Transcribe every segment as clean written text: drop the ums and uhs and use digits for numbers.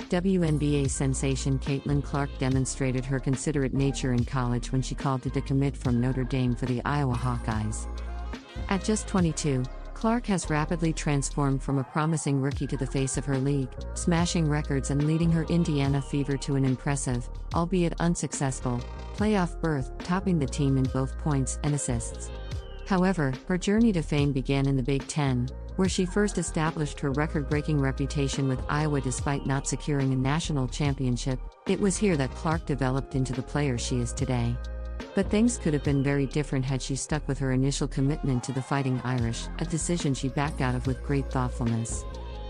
WNBA sensation Caitlin Clark demonstrated her considerate nature in college when she called to decommit from Notre Dame for the Iowa Hawkeyes. At just 22, Clark has rapidly transformed from a promising rookie to the face of her league, smashing records and leading her Indiana Fever to an impressive, albeit unsuccessful, playoff berth, topping the team in both points and assists. However, her journey to fame began in the Big Ten, where she first established her record-breaking reputation with Iowa despite not securing a national championship. It was here that Clark developed into the player she is today. But things could have been very different had she stuck with her initial commitment to the Fighting Irish, a decision she backed out of with great thoughtfulness.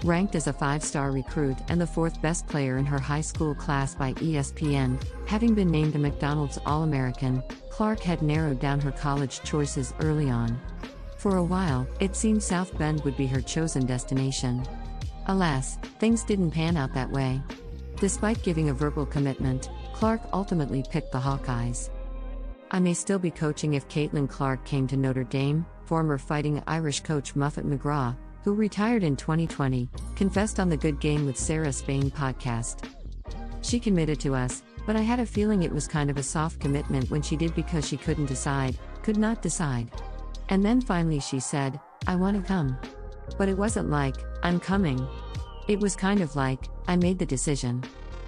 Ranked as a 5-star recruit and the 4th best player in her high school class by ESPN, having been named a McDonald's All-American, Clark had narrowed down her college choices early on. For a while, it seemed South Bend would be her chosen destination. Alas, things didn't pan out that way. Despite giving a verbal commitment, Clark ultimately picked the Hawkeyes. I may still be coaching if Caitlin Clark came to Notre Dame, former Fighting Irish coach Muffet McGraw, who retired in 2020, confessed on the Good Game with Sarah Spain podcast. She committed to us, but I had a feeling it was kind of a soft commitment when she did because she could not decide. And then finally she said, I want to come. But it wasn't like, I'm coming. It was kind of like, I made the decision.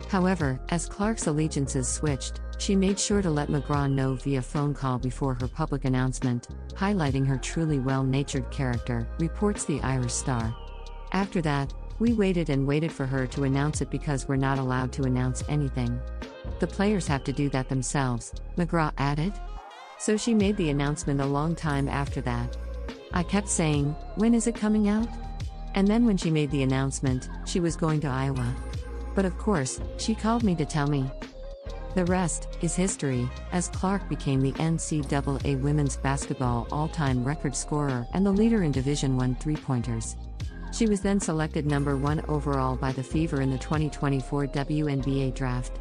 However, as Clark's allegiances switched, she made sure to let McGraw know via phone call before her public announcement, highlighting her truly well-natured character, reports the Irish Star. After that, we waited and waited for her to announce it because we're not allowed to announce anything. The players have to do that themselves, McGraw added. So she made the announcement a long time after that. I kept saying, when is it coming out? And then when she made the announcement, she was going to Iowa. But of course, she called me to tell me. The rest is history, as Clark became the NCAA women's basketball all-time record scorer and the leader in Division I three-pointers. She was then selected number 1 overall by the Fever in the 2024 WNBA draft.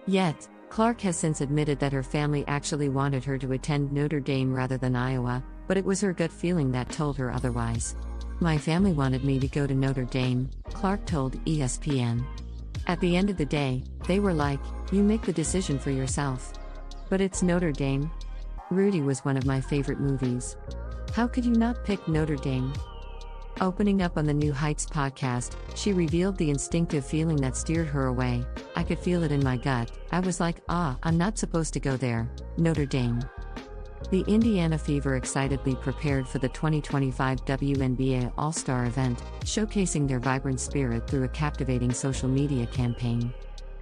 Yet, Clark has since admitted that her family actually wanted her to attend Notre Dame rather than Iowa, but it was her gut feeling that told her otherwise. My family wanted me to go to Notre Dame, Clark told ESPN. At the end of the day, they were like, you make the decision for yourself. But it's Notre Dame. Rudy was one of my favorite movies. How could you not pick Notre Dame? Opening up on the New Heights podcast, she revealed the instinctive feeling that steered her away. I could feel it in my gut. I was like, I'm not supposed to go there, Notre Dame. The Indiana Fever excitedly prepared for the 2025 WNBA All-Star event, showcasing their vibrant spirit through a captivating social media campaign.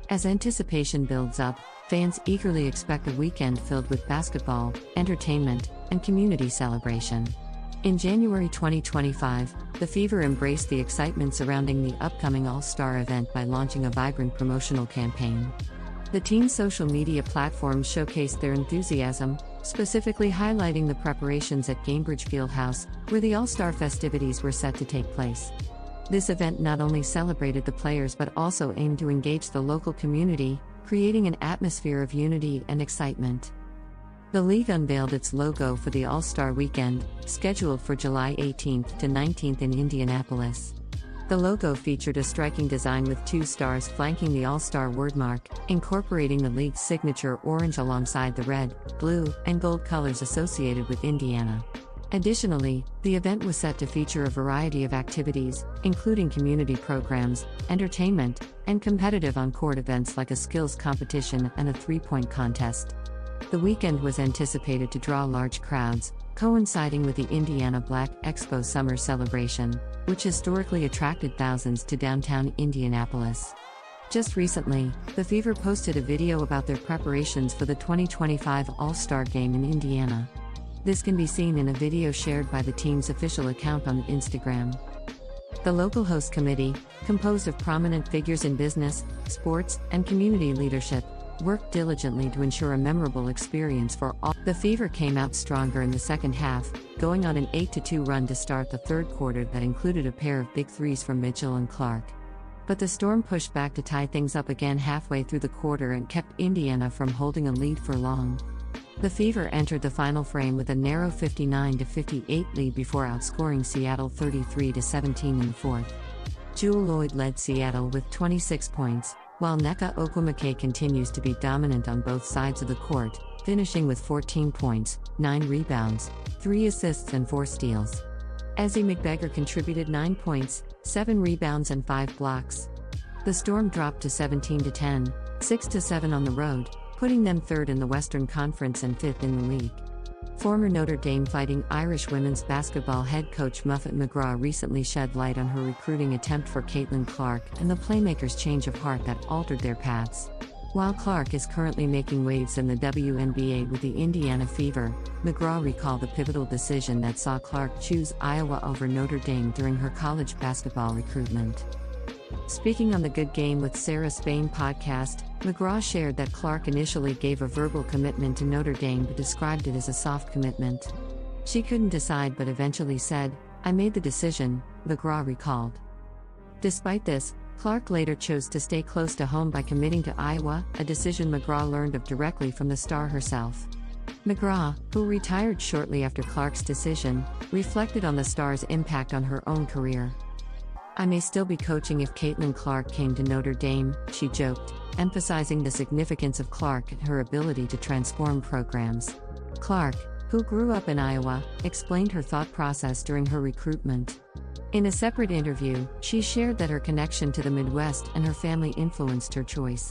As anticipation builds up, fans eagerly expect a weekend filled with basketball, entertainment, and community celebration. In January 2025, the Fever embraced the excitement surrounding the upcoming All-Star event by launching a vibrant promotional campaign. The team's social media platforms showcased their enthusiasm, specifically highlighting the preparations at Gainbridge Fieldhouse, where the All-Star festivities were set to take place. This event not only celebrated the players but also aimed to engage the local community, creating an atmosphere of unity and excitement. The league unveiled its logo for the All-Star Weekend, scheduled for July 18th to 19th in Indianapolis. The logo featured a striking design with 2 stars flanking the All-Star wordmark, incorporating the league's signature orange alongside the red, blue, and gold colors associated with Indiana. Additionally, the event was set to feature a variety of activities, including community programs, entertainment, and competitive on-court events like a skills competition and a three-point contest. The weekend was anticipated to draw large crowds, coinciding with the Indiana Black Expo Summer Celebration, which historically attracted thousands to downtown Indianapolis. Just recently, the Fever posted a video about their preparations for the 2025 All-Star Game in Indiana. This can be seen in a video shared by the team's official account on Instagram. The local host committee, composed of prominent figures in business, sports, and community leadership, worked diligently to ensure a memorable experience for all. The Fever came out stronger in the second half, going on an 8-2 run to start the third quarter that included a pair of big threes from Mitchell and Clark. But the Storm pushed back to tie things up again halfway through the quarter and kept Indiana from holding a lead for long. The Fever entered the final frame with a narrow 59-58 lead before outscoring Seattle 33-17 in the fourth. Jewel Lloyd led Seattle with 26 points, while Nneka Okwuemeke continues to be dominant on both sides of the court, finishing with 14 points, 9 rebounds, 3 assists and 4 steals. Ezzie McBeggar contributed 9 points, 7 rebounds and 5 blocks. The Storm dropped to 17-10, 6-7 on the road, putting them third in the Western Conference and fifth in the league. Former Notre Dame Fighting Irish women's basketball head coach Muffet McGraw recently shed light on her recruiting attempt for Caitlin Clark and the playmaker's change of heart that altered their paths. While Clark is currently making waves in the WNBA with the Indiana Fever, McGraw recalled the pivotal decision that saw Clark choose Iowa over Notre Dame during her college basketball recruitment. Speaking on the Good Game with Sarah Spain podcast, McGraw shared that Clark initially gave a verbal commitment to Notre Dame but described it as a soft commitment. She couldn't decide but eventually said, "I made the decision," McGraw recalled. Despite this, Clark later chose to stay close to home by committing to Iowa, a decision McGraw learned of directly from the star herself. McGraw, who retired shortly after Clark's decision, reflected on the star's impact on her own career. "I may still be coaching if Caitlin Clark came to Notre Dame," she joked, emphasizing the significance of Clark and her ability to transform programs. Clark, who grew up in Iowa, explained her thought process during her recruitment. In a separate interview, she shared that her connection to the Midwest and her family influenced her choice.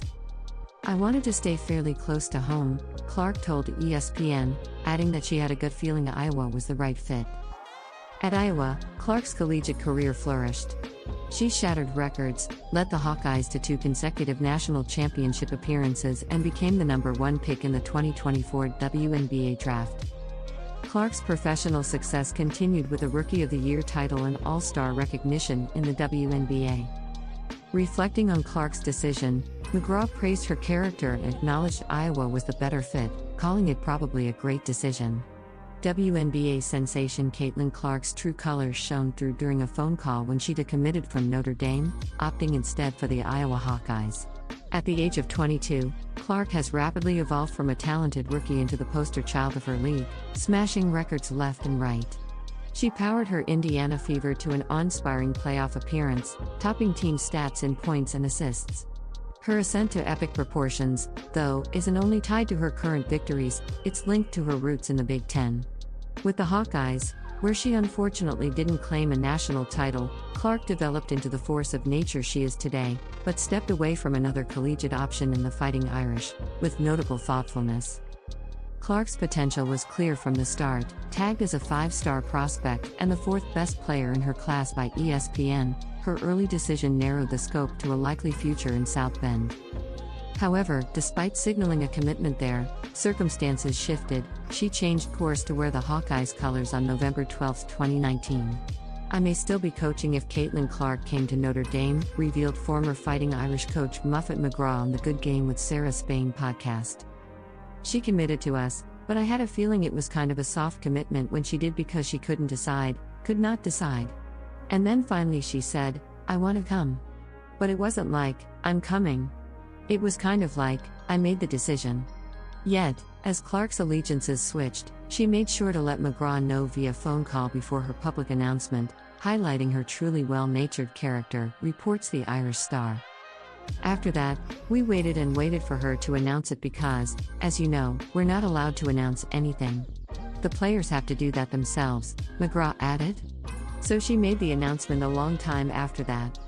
"I wanted to stay fairly close to home," Clark told ESPN, adding that she had a gut feeling Iowa was the right fit. At Iowa, Clark's collegiate career flourished. She shattered records, led the Hawkeyes to 2 consecutive national championship appearances and became the #1 pick in the 2024 WNBA draft. Clark's professional success continued with a Rookie of the Year title and All-Star recognition in the WNBA. Reflecting on Clark's decision, McGraw praised her character and acknowledged Iowa was the better fit, calling it probably a great decision. WNBA sensation Caitlin Clark's true colors shone through during a phone call when she decommitted from Notre Dame, opting instead for the Iowa Hawkeyes. At the age of 22, Clark has rapidly evolved from a talented rookie into the poster child of her league, smashing records left and right. She powered her Indiana Fever to an awe-inspiring playoff appearance, topping team stats in points and assists. Her ascent to epic proportions, though, isn't only tied to her current victories, it's linked to her roots in the Big Ten. With the Hawkeyes, where she unfortunately didn't claim a national title, Clark developed into the force of nature she is today, but stepped away from another collegiate option in the Fighting Irish, with notable thoughtfulness. Clark's potential was clear from the start, tagged as a 5-star prospect and the 4th best player in her class by ESPN. Her early decision narrowed the scope to a likely future in South Bend. However, despite signaling a commitment there, circumstances shifted. She changed course to wear the Hawkeyes colors on November 12, 2019. "I may still be coaching if Caitlin Clark came to Notre Dame," revealed former Fighting Irish coach Muffet McGraw on the Good Game with Sarah Spain podcast. "She committed to us, but I had a feeling it was kind of a soft commitment when she did because she could not decide. And then finally she said, 'I want to come.' But it wasn't like, 'I'm coming.' It was kind of like, I made the decision." Yet, as Clark's allegiances switched, she made sure to let McGraw know via phone call before her public announcement, highlighting her truly well-natured character, reports the Irish Star. "After that, we waited and waited for her to announce it because, as you know, we're not allowed to announce anything. The players have to do that themselves," McGraw added. "So she made the announcement a long time after that.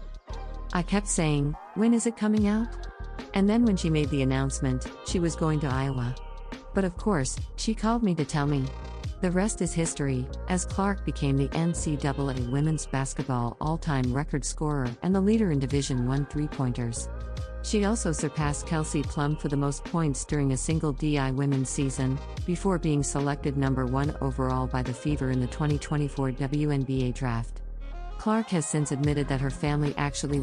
I kept saying, 'When is it coming out?' And then when she made the announcement, she was going to Iowa. But of course, she called me to tell me. The rest is history," as Clark became the NCAA women's basketball all-time record scorer and the leader in Division I three-pointers. She also surpassed Kelsey Plum for the most points during a single DI women's season, before being selected #1 overall by the Fever in the 2024 WNBA draft. Clark has since admitted that her family actually